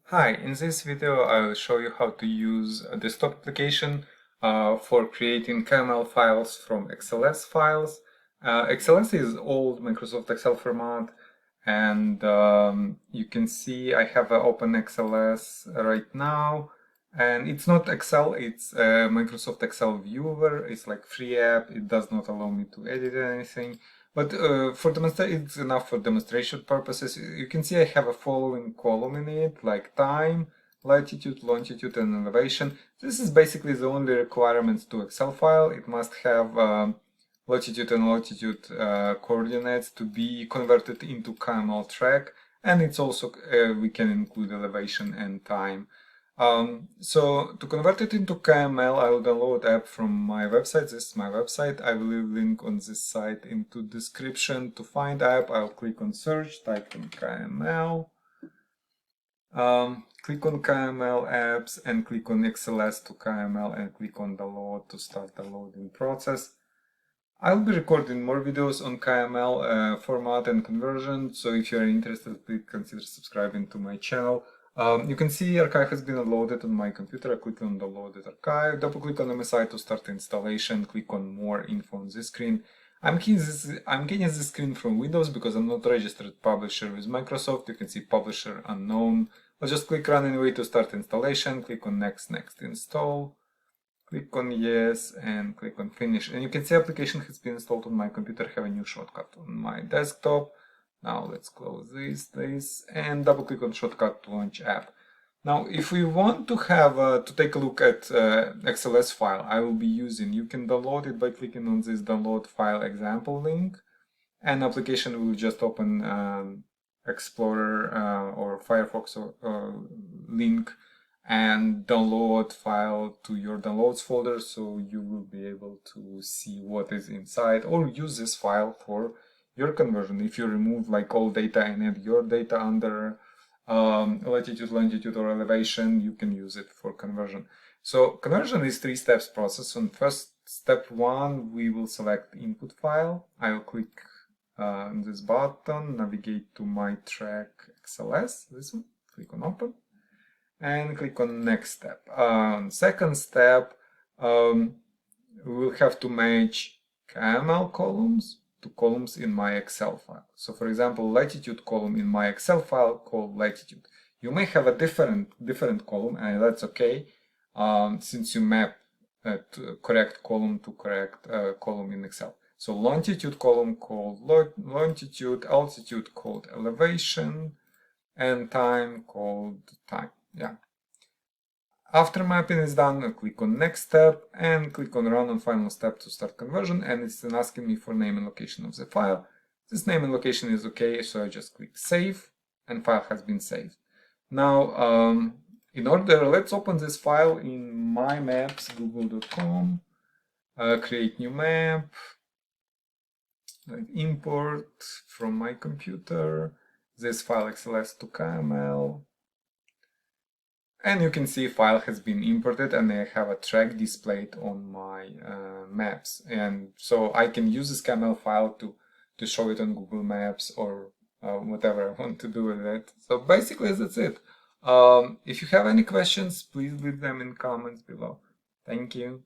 Hi, in this video I will show you how to use a desktop application for creating KML files from XLS files. XLS is old Microsoft Excel format, and you can see I have an open XLS right now, and it's not Excel, it's a Microsoft Excel viewer. It's like free app. It does not allow me to edit anything. But it's enough for demonstration purposes. You can see I have a following column in it, like time, latitude, longitude, and elevation. This is basically the only requirements to Excel file. It must have latitude and longitude coordinates to be converted into KML track, and it's also we can include elevation and time. So to convert it into KML, I will download app from my website. This is my website. I will leave link on this site into description. To find app, I'll click on search, type in KML. Click on KML apps and click on Xls To Kml and click on download to start the loading process. I'll be recording more videos on KML format and conversion, so if you're interested, please consider subscribing to my channel. You can see archive has been loaded on my computer. I click on downloaded archive, double click on MSI to start installation, click on more info on this screen. I'm getting this screen from Windows because I'm not registered publisher with Microsoft. You can see publisher unknown. I'll just click run anyway to start installation, click on next install. Click on yes and click on finish, and you can see application has been installed on my computer. Have a new shortcut on my desktop. Now let's close this and double click on shortcut to launch app. Now if we want to have to take a look at XLS file I will be using, you can download it by clicking on this download file example link, and application will just open Explorer or Firefox link and download file to your downloads folder, so you will be able to see what is inside, or use this file for your conversion. If you remove like all data and add your data under latitude, longitude, or elevation, you can use it for conversion. So conversion is 3 steps process. On first step 1, we will select input file. I will click on this button, navigate to my track XLS, this one, click on open, and click on next step. Second step, we will have to match KML columns to columns in my Excel file. So for example, latitude column in my Excel file called latitude. You may have a different column, and that's okay, since you map correct column to correct column in Excel. So longitude column called longitude, altitude called elevation, and time called time. Yeah. After mapping is done, I click on next step and click on run on final step to start conversion, and it's then asking me for name and location of the file. This name and location is okay, so I just click save and file has been saved. Now, let's open this file in my maps, google.com, create new map, import from my computer, this file Xls To Kml. And you can see file has been imported and I have a track displayed on my maps. And so I can use this KML file to show it on Google Maps or whatever I want to do with it. So basically that's it. If you have any questions, please leave them in comments below. Thank you.